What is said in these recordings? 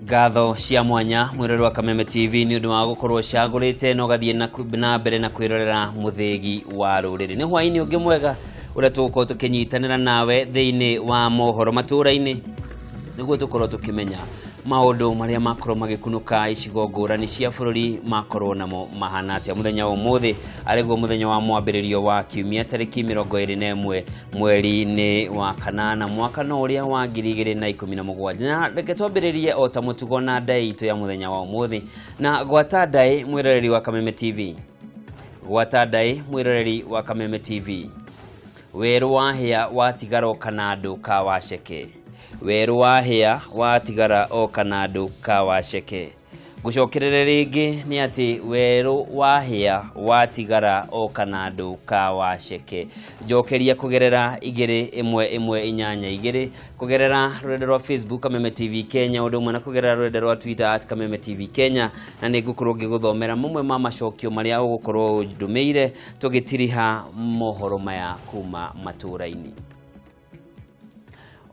Gatho cia mwanya mwirero wa Kameme TV ni undu wa gukorwo cagurite no gathie na mbere na kwirorera muthegi wa ruriri. Ni hwaini ungi mwega uria tuko tukinyitanira nawe thiini wa mohoro matura-ini niguo tukorwo tukimenya maundu maria makorwo magikunuka icigo ngurani cia bururi makorwo namo mahana atia. Muthenya wa umuthi ariguo muthenya wa mwambiririo wa kiumia tariki 21 mweri-ini wa kanana mwaka no uria wa 2017. Na reke twambiririe o ta mutugo na ndai itu ya muthenya wa umuthi na gwata ndai mwiroreri wa Kameme TV. Gwata ndai mwiroreri wa Kameme TV. Weru wahia watigara o kanadu ka waceke. Weru wahia watigara o kanadu ka waceke. Gucokerere ringi ni ati weru wahia watigara o kanadu ka waceke. Jokeria kugerera 211 kugerera rurenda rwa Facebook Kameme TV Kenya undu mwana kugerera rurenda rwa Twitter @Kameme TV Kenya na nigukorwo ngiguthomera mamwe ma macokio maria ugukorwo ndumeire tugitiriha mohoro maya kuma matura-ini.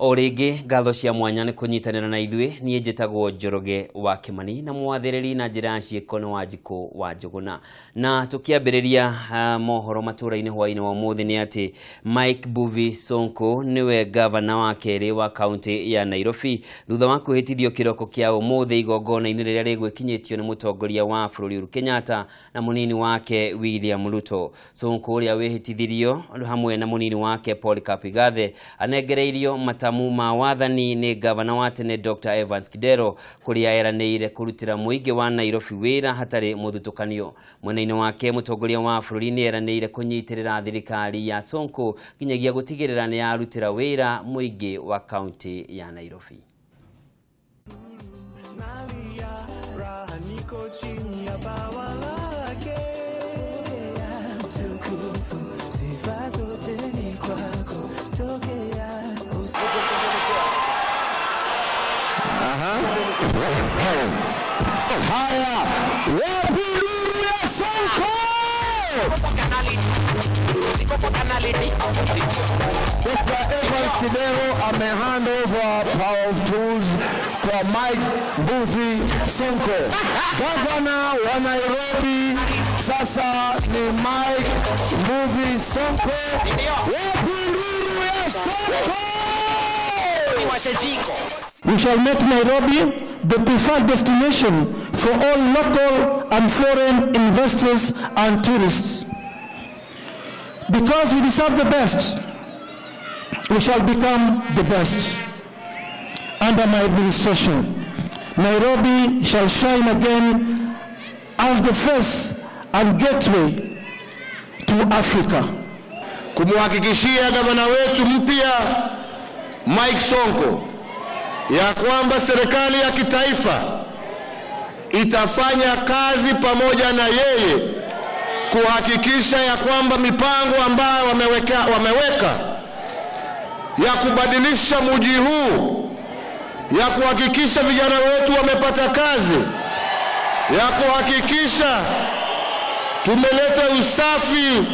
Orege gatho cia mwanya ni kunyitanira na ithwe ni njitagwo Njoroge wa Kimani na mwathiriri na njira ciikono wa jiko wa Njuguna. Na tukiambiriria mohoro matura-ini hwaini wa muthi ni ati Mike Mbuvi Sonko niwe governor wa keri wa county ya Nairobi thutha wa kuhitithio kiroko kia umuthi igongona-ini riria rigwikinyitio ni mutongoria wa bururi Uhuru Kenyatta na munini wake William Ruto. Sonko uria wihitithirio hamwe na munini wake Paul Kapigathe anengereirio ma wathani ni governor wa tene Dr. Evans Kidero kuria eranĩire kurutira muingi wa Nairobi wira hatari muthutukanio. Mwena-ini wake mutongoria wa bururi ni eranĩire kunyitirira thirikari ya Sonko kinyagia gutigirira ni yarutira wira muingi wa county ya Nairobi. Haya, wapi nuru ya Sonko? Dr. Evans Kidero hand over power of tools kwa Mike Mbuvi Sonko. Governor wa Nairobi sasa ni Mike Mbuvi Sonko. Wapi nuru ya Sonko? We shall make Nairobi the preferred destination for all local and foreign investors and tourists. Because we deserve the best, we shall become the best. Under my administration, Nairobi shall shine again as the face and gateway to Africa. Kumhakikishia gavana wetu mpya Mike Sonko ya kwamba serikali ya kitaifa itafanya kazi pamoja na yeye kuhakikisha ya kwamba mipango ambayo wameweka ya kubadilisha mji huu, ya kuhakikisha vijana wetu wamepata kazi, ya kuhakikisha tumeleta usafi,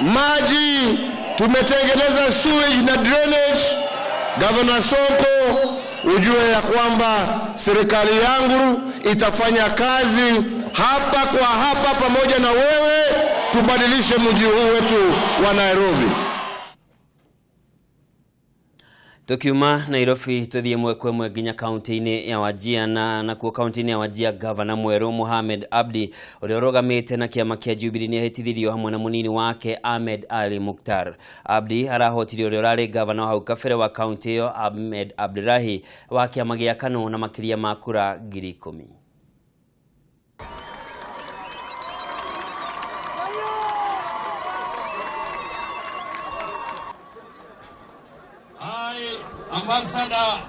maji, tumetengeneza sewage na drainage. Governor Sonko, ujue ya kwamba serikali yangu itafanya kazi hapa kwa hapa pamoja na wewe tubadilishe mji huu wetu wa Nairobi. Tukiuma Nairobi tuthie mwekwe nginya county-ini ya Wajir na kuo county-ini ya Wajir governor mweru Mohamed Abdi uria urugamite na kiama kia Jubilee ni ahitithirio hamwe na munini wake Ahmed Ali Mukhtar. Abdi arahotirio uria urari governor hau kabere wa county yo Ahmed Abdulahi wa kiama gia KANU na makiria ma kura 10,000. Ambassador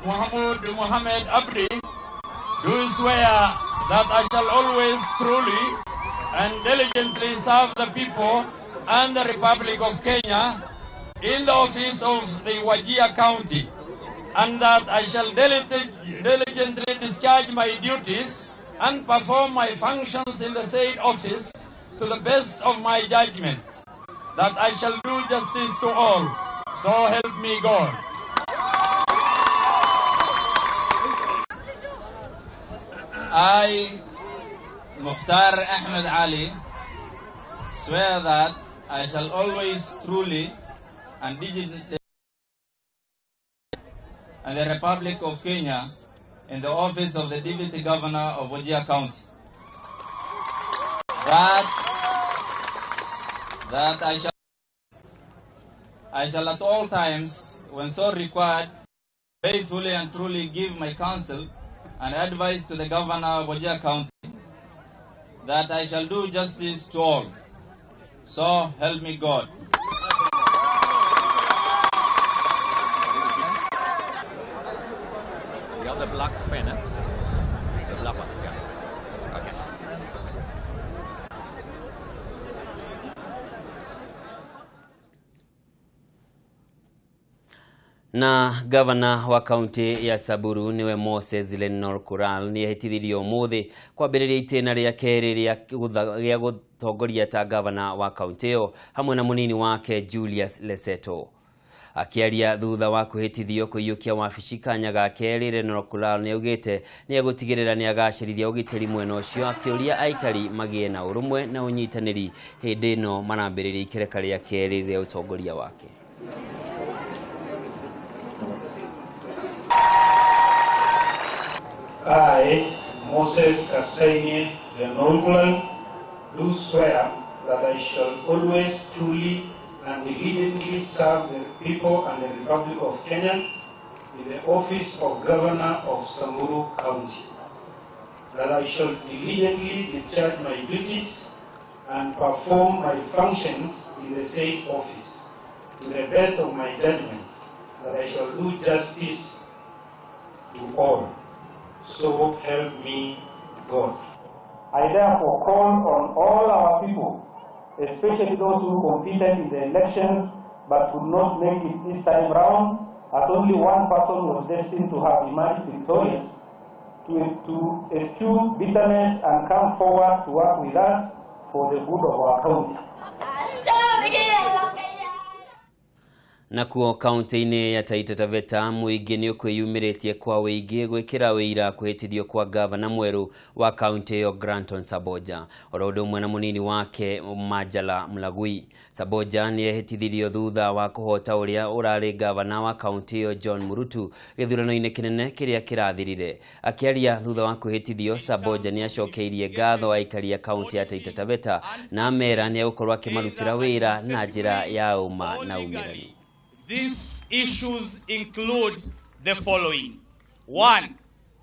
Mohamed Abdi, do swear that I shall always truly and diligently serve the people and the Republic of Kenya in the office of the Wajir County, and that I shall diligently discharge my duties and perform my functions in the said office to the best of my judgment, that I shall do justice to all, so help me God. I, Mukhtar Ahmed Ali, swear that I shall always truly and diligently and the Republic of Kenya in the office of the Deputy Governor of Wajir County. That I shall at all times, when so required, faithfully and truly give my counsel and advice to the Governor of Wajir County, that I shall do justice to all. So help me God. You have the black pen, eh? The black one, yeah. Okay. Na gavana wa kaunti ya Samburu niwe Moses Lenore Kural ni ehitithirio muthi kwambiriria itena ria keri ria gutongoria ta gavana wa kaunti iyo hamwe na munini wake Julius Leseto. Akiaria thutha wa kuhitithio kuiyukia wabici kanya ga keri, Lenore Kural ni augite ni agutigirira ni agacirithia ugitiri mwena ucio, akiuria aikari magie na urumwe na unyitaniri hindi ino marambiriria ikereka ria keri ria utongoria wake. I, Moses Kasenye Lenore, do swear that I shall always truly and diligently serve the people and the Republic of Kenya in the office of Governor of Samburu County, that I shall diligently discharge my duties and perform my functions in the said office to the best of my judgment, that I shall do justice to all. So help me God. I therefore call on all our people, especially those who competed in the elections but could not make it this time round, as only one person was destined to have emerged victorious, to eschew bitterness and come forward to work with us for the good of our county. Nakuo kaunti-ini ya Taita Taveta muingi ni ukwiyumiritie kwa wigi gwikira wira kuhitithio kwa gavana mweru wa kaunti yo Granton Saboja orodo mwana munini wake Majala Mlagui. Saboja ni ehitithirio thutha wa kuhota uria urari gavana wa kaunti yo John Murutu githurano-ini kinene kiria kirathirire. Akiaria thutha wa kuhitithio, Saboja ni acokeirie ngatho aikari ya kaunti ya Taita Taveta na amera ni agukorwa akimarutira wira na njira ya uma na umirani. These issues include the following. 1.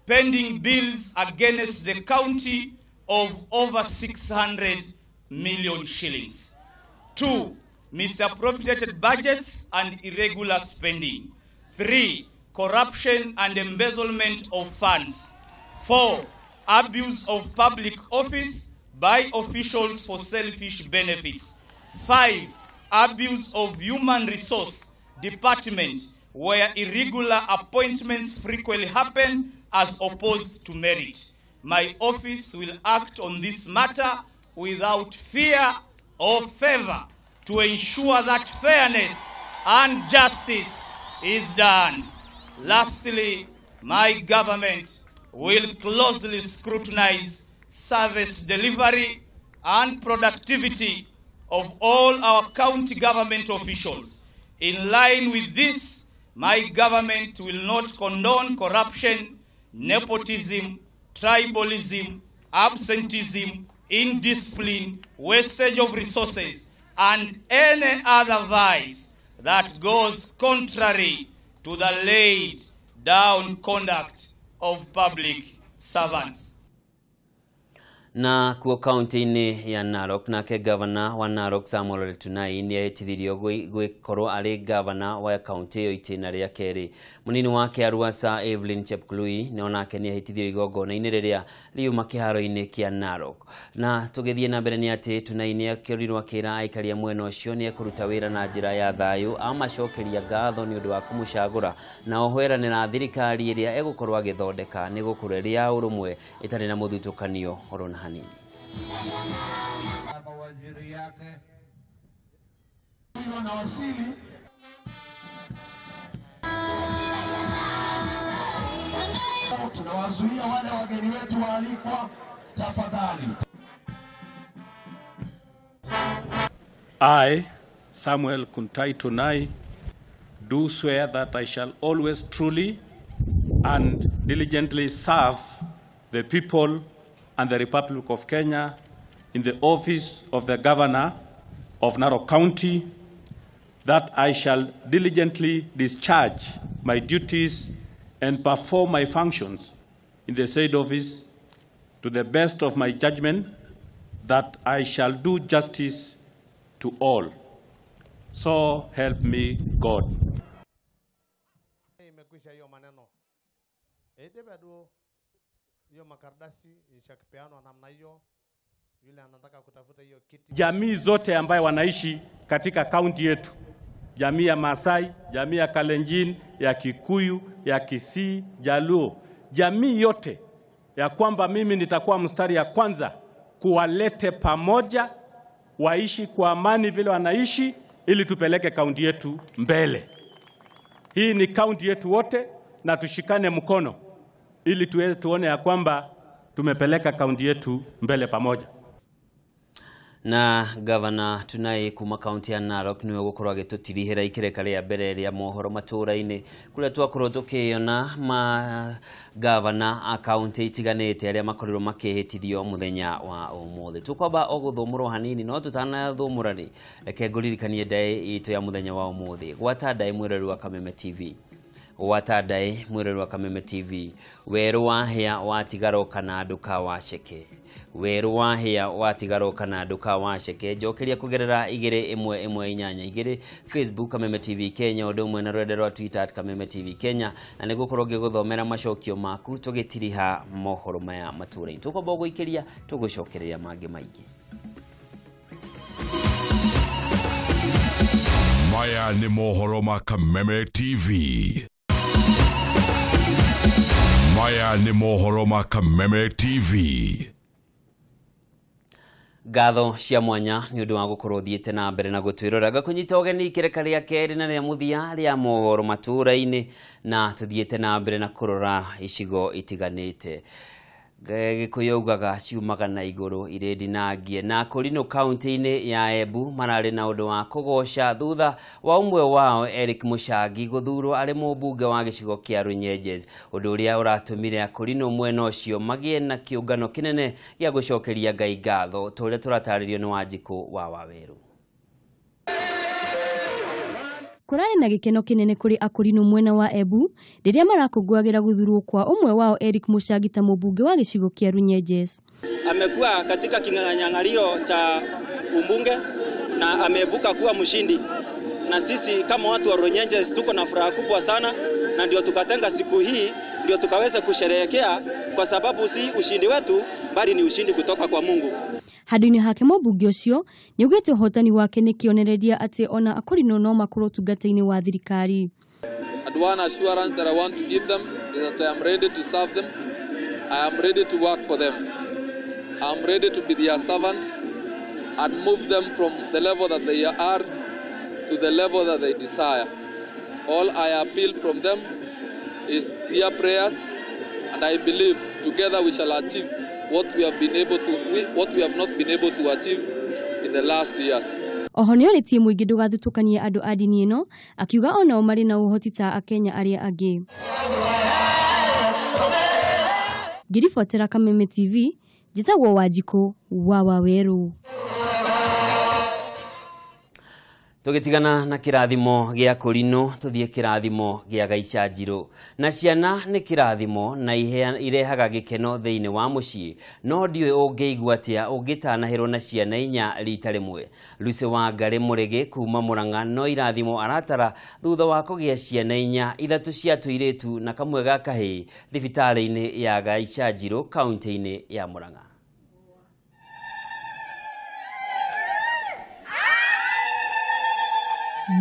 Pending bills against the county of over 600 million shillings. 2. Misappropriated budgets and irregular spending. 3. Corruption and embezzlement of funds. 4. Abuse of public office by officials for selfish benefits. 5. Abuse of human resource department where irregular appointments frequently happen as opposed to merit. My office will act on this matter without fear or favor to ensure that fairness and justice is done. Lastly, my government will closely scrutinize service delivery and productivity of all our county government officials. In line with this, my government will not condone corruption, nepotism, tribalism, absenteeism, indiscipline, wastage of resources, and any other vice that goes contrary to the laid down conduct of public servants. Na kuo kaunti-ini ya Narok nake gavana wa Narok Samuel Letunai ni ehitithirio gwikorwo ari gavana wa kaunti yo itena ria keri. Munini wake Aruasa Evelyn Chepkului ni onake ni ehitithirio igongona-ini riria riuma kiharo-ini kia Narok. Na tugithie na mbere ni ati Tunai ni akiorirwo akira aikari mwena ucio ni ekuruta wira na njira ya thayu amacokeria ngatho ni undu wa kumucagura na ohweranira thirikari iria egukorwo agithondeka ni gukureria urumwe itari na muthutukanio orona hanini. Mawaziri yake wanawasili. tunawazuia wale wageni wetu waalikwa, tafadhali. I, Samuel Kuntai Tunai, do swear that I shall always truly and diligently serve the people and the Republic of Kenya in the office of the Governor of Narok County, that I shall diligently discharge my duties and perform my functions in the said office to the best of my judgment, that I shall do justice to all. So help me God. Jamii zote ambaye wanaishi katika kaunti yetu, jamii ya Maasai, jamii ya Kalenjin, ya Kikuyu, ya Kisii, Jaluo, jamii yote, ya kwamba mimi nitakuwa mstari ya kwanza kuwalete pamoja, waishi kwa amani vile wanaishi, ili tupeleke kaunti yetu mbele. Hii ni kaunti yetu wote, na tushikane mkono ili tuone ya kwamba tumepeleka kaunti yetu mbele pamoja. Na Governor Tunai kuma kaunti ya Narok niwe gukorwo agitutirihira ikireka ria mbere ria mohoro matura-ini kuria twakorwo tukiona ma governor a kaunti itiganite aria makorirwo makihitithio muthenya wa umuthi. Tukwamba oguthumurwo hanini no tutanathumura ri reke nguririkanie ndai itu ya muthenya wa umuthi. Gwatandai mwirori wa Kameme TV. Watadai mwirori wa Kameme TV. Weru wahia watigaroka na nduka waceke. Weru wahia watigaroka na nduka waceke. Njokeria kugerera 211 Facebook Kameme TV Kenya, undu umwe na rwenda rwa Twitter @Kameme TV Kenya, na nigukorwo ngiguthomera macokio maku tugitiriha mohoro maya matura-ini. Tukwamba guikiria tugucokereria mangi maingi. Maya ni mohoro ma Kameme TV. Maya ni mohoro ma Kameme TV. Gatho cia mwanya ni undu wa gukorwo thiete na mbere na gutwirora kunyita ugeni ikireka ria keri na ria muthia ria mohoro matura-ini, na tuthiete na mbere na kurora icigo itiganite. Gikuyogaga ciumaga na iguru iredinangie na Kurino county-ini ya Embu marari na undu wa kugoca thutha wa umwe wao Eric Mushangi guthurwo ari mubunge wa gicigo kia Runyenjes, undu uria uratumire Kurino mwena ucio magie na kiungano kinene gia gucokeria Ngai ngatho turia turataririo ni Wanjiku wa Waweru. Kurari na gikeno kinene kuri Akurino mwena wa Embu riria marakungwagira guthurwo kwa umwe wao Eric Mushangi ta mubunge wa gicigo kia Runyenjes. Amekuwa katika kinyang'anyiro cha umbunge na amebuka kuwa mshindi, na sisi kama watu wa Runyenjes tuko na furaha kubwa sana, na ndio tukatenga siku hii ndio tukaweza kusherehekea, kwa sababu si ushindi wetu bali ni ushindi kutoka kwa Mungu. Handũ-inĩ hake mũmbunge ũcio nĩ ugĩte ũhotani wake nĩ kĩonereria atĩ ona Akurino no makorwo tungata-inĩ wa thirikari. And one assurance that I want to give them is that I am ready to serve them. I am ready to work for them. I am ready to be their servant and move them from the level that they are to the level that they desire. All I appeal from them is their prayers, and I believe together we shall achieve what we have not been able to achieve in the last years. Oho nĩ orĩtie mũingĩ ndũgathutũkanie andũ a ndini ĩno, akiuga onao marĩ na ũhoti ta Akenya arĩa angĩ. Ngiribotera Kameme TV, njĩtagwo Wanjiku wa Waweru. Tugitigana na kirathimo gia Kurino tuthie kirathimo gia Gaicanjiro. Na ciana ni kirathimo na irehaga gikeno thiini wa mucii, no ndiwe ungeigua atia ungitanahirwo na ciana inya rita rimwe. Lucy wa Ngari Murege kuma Murang'a no irathimo aratara thutha wa kugia ciana inya, ithatu cia tuiritu na kamwe ga kahii thibitari-ini ya Gaicanjiro kaunti-ini ya Murang'a.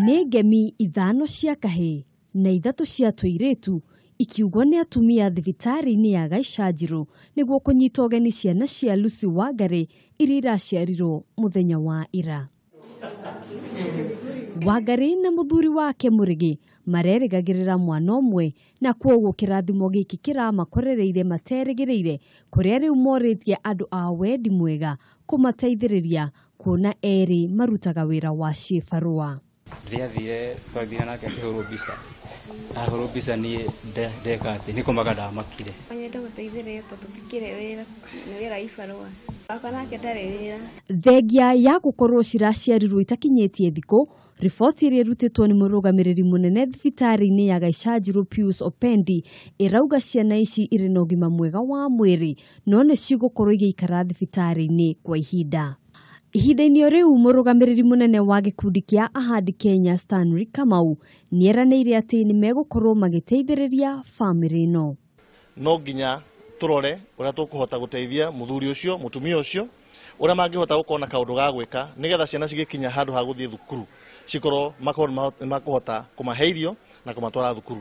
Nĩ ngemi ithano cia kahĩ na ithatu cia tuiritu ikiugwo nĩ atumia thibitari-inĩ ya Gaicanjiro nĩguo kũnyita ũgeni ciana cia Lucy wa Ngari iria iraciarirwo mũthenya wa ira. Wangari na muthuri wake Murigi marerĩgagĩrĩra mwana ũmwe na kwoguo kĩrathimo gĩkĩ kĩramakorereire materĩgĩrĩire kũrĩa rĩu morĩtie andũ a wendi mwega kũmateithĩrĩria kuona erĩ marutaga wĩra wa ciĩbarũa. Rĩathire twathire nake akĩhũrwo mbica. Ahũrwo mbica niĩ ndeka atĩ nĩ kũmaga ndamakire. Nyenda gũteithĩrĩria tondũ ndikĩrĩ wĩra na wĩra ibarũa. Baba nake ndarĩ wĩra. Thengia ya gũkorwo ciraciarirwo itakinyĩtie thikũ, riboti ĩrĩa ĩrutĩtwo nĩ mũrũgamĩrĩri mũnene thibitarĩ-inĩ ya Gaishajiru Pius Opendi ĩrauga ciana ici irĩ na ũgima mwega wa mwĩrĩ no nĩ cigũkorwo igĩikara thibitarĩ-inĩ kwa ihinda. Ihinda-inĩ rĩu mũrũgamĩrĩri mũnene wa gĩkundi kĩa Ahadi Kenya Stanley Kamau nĩeranĩire atĩ nĩ megũkorwo magĩteithĩrĩria bamĩrĩ ĩno. No nginya tũrore ũrĩa tũkũhota gũteithia mũthuri ũcio, mũtumia ũcio, ũrĩa mangĩhota gũkorwo na kaũndũ ga gwĩka nĩgetha ciana cigĩkinya handũ ha gũthiĩ thukuru cikorwo makũhota kũmahe irio na kũmatwara thukuru.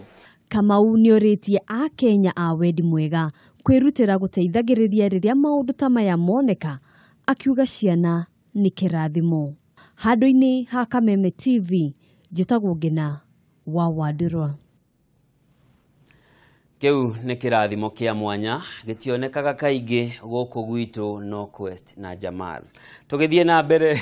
Kamau nĩorĩtie a Kenya a wendi mwega kwĩrutĩra gũteithagĩrĩria rĩrĩa maũndũ ta maya moneka, akiuga ciana nĩ kĩrathimo. Handũ-inĩ ha Kameme TV, njĩtagwo Ngina wa Wandĩrwa. Kĩu nĩ kĩrathimo kĩa mwanya gĩtionekaga kaingĩ gũkũ gwitũ Northwest na Jamal. Tũgĩthiĩ na mbere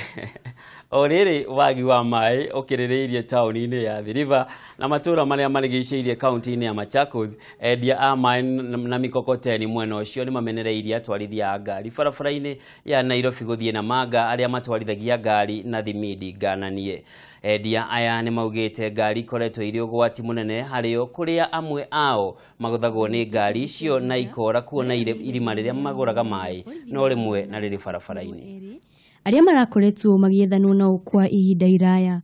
o rĩrĩ wagi wa maĩ ũkĩrĩrĩirie taũni-inĩ ya Athi River na matũũra marĩa marigicĩirie kaunti-inĩ ya Machakos, endia a maĩ na mikokoteni mwena ũcio nĩ mamenereirie atwarithia a ngari barabara-inĩ ya Nairobi gũthiĩ na manga arĩa matwarithagia ngari na thimindi ngananie. Endia aya nĩ maugĩte ngari ikoretwo irĩ ũgwati mũnene harĩo kũrĩa amwe ao magũthagwo nĩ ngari icio na ikora kuona irima rĩrĩa magũraga maĩ no rĩmwe na rĩrĩ barabara-inĩ. Arĩa marakoretwo magĩethanwo nao kwa ihinda iraya.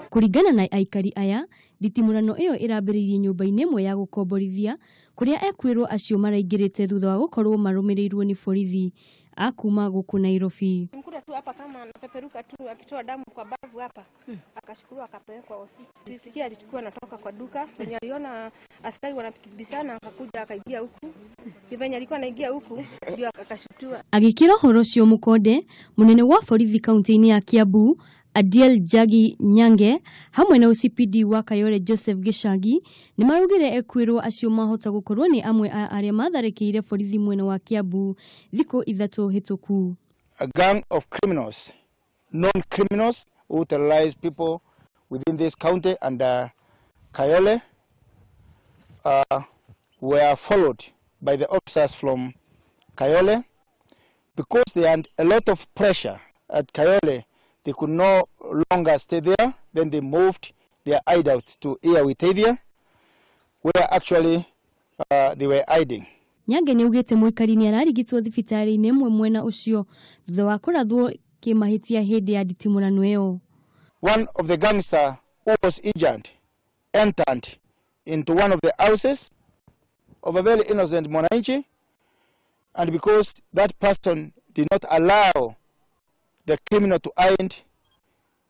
Kũringana na aikari aya, nditimũrano ĩyo ĩrambĩrĩirie nyũmba-inĩ ĩmwe ya gũkomborithia kũrĩa ekwĩrwo acio maraingĩrĩte thutha wa gũkorwo marũmĩrĩirwo nĩ borithi akuma gũkũ Nairobi. Mkuta tu hapa kama anapeperuka tu akitoa damu kwa bavu hapa. Akashukuru akapelekwa hosi. Tulisikia alikuwa anatoka kwa duka, penye aliona askari wanapigana akakuja akaingia huku. Penye alikuwa anaingia huku ndio akashutua. Agĩkĩra ũhoro ũcio mũkonde, mũnene wa borithi kaunti-inĩ ya Kiambu Adiel Jagi Nyange hamwe na OCPD wa Kayole Joseph Gishagi nĩ marugire ekwĩrwo acio mahota gũkorwo nĩ amwe a arĩa matharĩkĩire borithi mwena wa Kiambu thikũ ithatũ hĩtũku. A gang of criminals, non-criminals who terrorize people within this county and Kayole were followed by the officers from Kayole because they had a lot of pressure at Kayole. They could no longer stay there. Then they moved their hideouts to here with Witaithia, where actually they were hiding. Nyange nĩ ugĩte mũikari nĩ ararigitwo thibitarĩ-inĩ ĩmwe mwena ũcio thutha wa kũrathwo kĩmahĩtia hĩndĩ ya nditimũrano ĩyo. One of the gangster who was injured entered into one of the houses of a very innocent mwananchi, and because that person did not allow the criminal to hide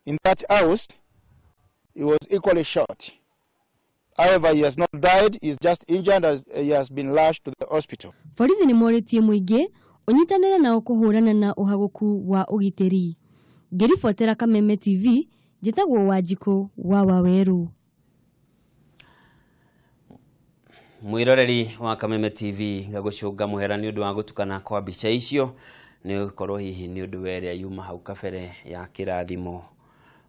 in that house, he was equally shot. However, he has not died, he is just injured as he has been lashed to the hospital. Borithi nĩ morĩtie mũingĩ ũnyitanĩre nao kũhũrana na ũhagũku wa ũgitĩri. Ngĩribotera Kameme TV, njĩtagwo Wanjikũ wa Waweru. Mwiroreri wa Kameme TV ngagũcũnga mũhera nĩ ũndũ wa gũtukana kwa mbica icio nĩ ũkorwo hihi nĩ ũndũ werĩa yuma hau kabere ya kĩrathimo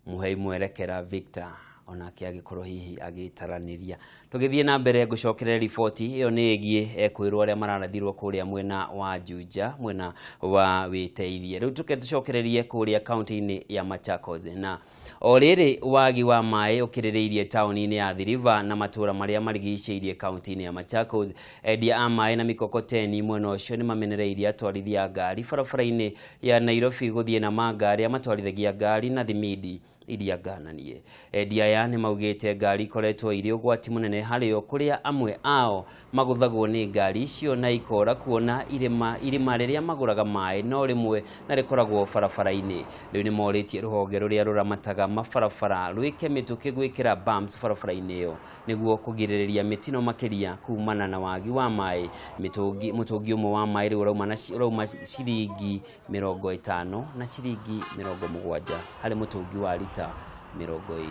muhei mwerekera Victor onake agĩkorwo hihi agĩtaranĩria. Tũgĩthiĩ na mbere ngũcokerera riboti ĩyo nĩ ĩgiĩ ekwĩrwo arĩa mararathirwo kũrĩa mwena wa Juja mwena wa Witaithia. Rĩu tũcokererie kũrĩa kaunti-inĩ ya Machakos na o rĩrĩ wagi wa maĩ ũkĩrĩrĩirie taũni-inĩ ya Athi River na matũũra marĩa marigicĩirie kaunti-inĩ ya Machakos, endia a maĩ na mikokoteni mwena ũcio nĩ mamenereirie atwarithia ngari barabara-inĩ ya Nairobi gũthiĩ na manga arĩa matwarithagia ngari na thimindi iria gananie. Endia aya nĩ maugĩte ngari ikoretwo irĩ ũgwati mũnene harĩ o kũrĩa amwe ao maguthagwo nĩ ngari icio na ikora kuona irima rĩrĩa magũraga maĩ no rĩmwe na rĩkoragwo barabara-inĩ. Rĩu nĩ morĩtie rũhonge rũrĩa rũramataga mabarabara rwĩke mĩtũkĩ gwĩkĩra bumps barabara-inĩ ĩyo nĩguo kũgirĩrĩria mĩtino makĩria kumana na wagi wa maĩ. Mũtũngi ũmwe wa maĩ rĩu ũrauma ciringi 50 na ciringi 70 harĩ mũtũngi wa lita 20.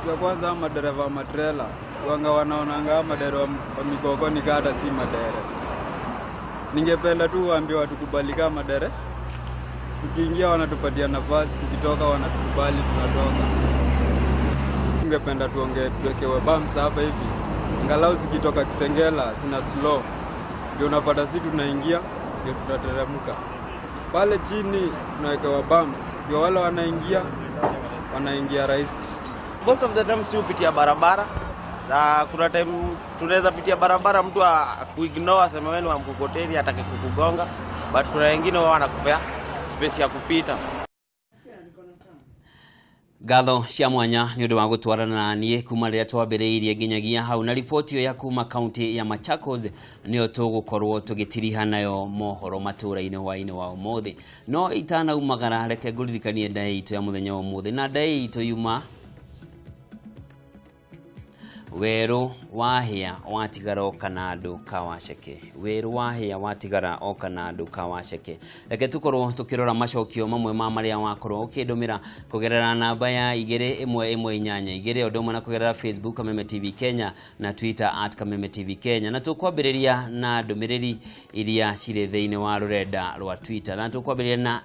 Kwa kwanza madereva matrela wanga wanaonanga madereva wa mikoko ni kata si madereva. Ningependa tu waambie watu kubali kama madereva. Tukiingia wanatupatia nafasi, tukitoka wanatukubali tunatoka. Ningependa tuwekewe bumps hapa hivi. Angalau zikitoka Kitengela zina slow. Ndio unapata sisi tunaingia, sio tutateremka. Pale chini tunawekewa bumps. Ndio wale wanaingia rahisi. Most of the time si upitia barabara. Na kuna time tunaweza pitia barabara mtu kuignore aseme wewe ni wa mkokoteni atake kukugonga, but kuna wengine wao wanakupea space ya kupita. Gatho cia mwanya nĩ ũndũ wa gũtwarana na niĩ kuma rĩrĩa twambĩrĩirie nginyagia hau na riboti ĩyo ya kuma kaunti ya Machakos nĩyo tũgũkorwo tũgĩtiriha nayo mohoro matũra-inĩ hwainĩ wa ũmũthĩ. No itanaumagara reke ngũririkanie ndaĩ itũ ya mũthenya wa ũmũthĩ, na ndaĩ itũ yuma weru wahia watigara okanado kawasheke. Weru wahia watigara okanado kawasheke. Reke tukorwo tukirora macokio mamwe ma maria wakorwo ukindumira kugerera namba ya 2118 igere odoma na kugerera Facebook Kameme TV Kenya na Twitter @Kameme TV Kenya. Na tukwambiriria na ndumiriri iria cire thĩinĩ wa rurenda rwa Twitter. Na tukwambiriria na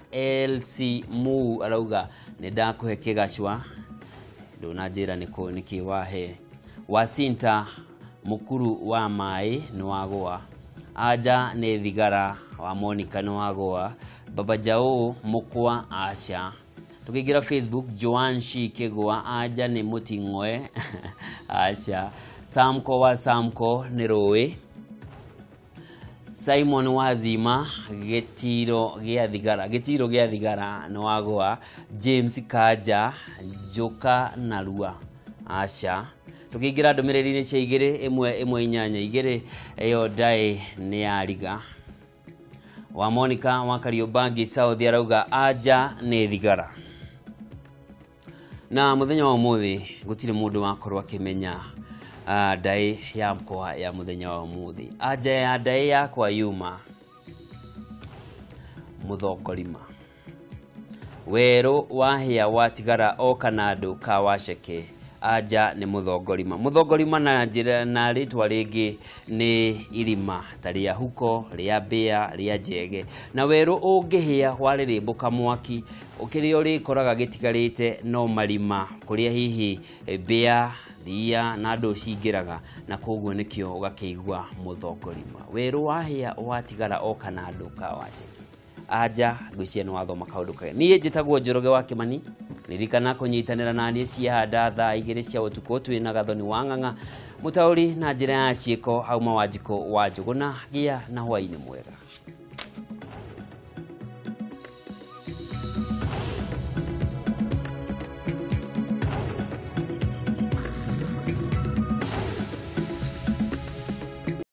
LC Mu arauga nĩ ndakuhe kĩgacwa ndunajira niki wahe Wasinta mukuru wa mai nwagwa aja ne thigara wa Monica nwagwa baba jao mukwa asha tukigira Facebook Joan Shikegwa aja ne mutingwe asha Samko wa Samko ne roe Simon Wazima getiro gya thigara nwagwa James Kaja Joka Narua asha tukigira ndumiriri-inĩ cia 218 eyo dai ni ariga wa Monica wa Kariobangi South arauga aja ni thigara. Na muthenya wa ũmũthĩ gũtirĩ mũndũ wakorwo akĩmenya dai ya mkoa ya muthenya wa ũmũthĩ. Aja ya dai yakwa yuma muthongorima weru wahia watigara okanado kawasheke aja ni muthongorima na njira na ritwa ringi ni irima taria huko ria bea ria njege na weru ungihia waririmbuka mwaki ukirio rikoraga gitigarite no marima kuria hihi bea ria na ndo cingiraga na koguo nikio ugakeigwa muthongorima weru wahia watigara okanado kawasheke aja gwĩcia nĩ wathoma kaũndũ kega. Niĩ njĩtagwo Njoroge wa Kimani, nĩrikana kũnyitanĩra na niĩ ciahanda thaa 2 cia ũtukũ twĩna Gathoni wa Ng'ang'a mũtaũri na njĩra ya ciĩko hauma Wanjikũ wa Njũgũna gĩa na hwainĩ mwega.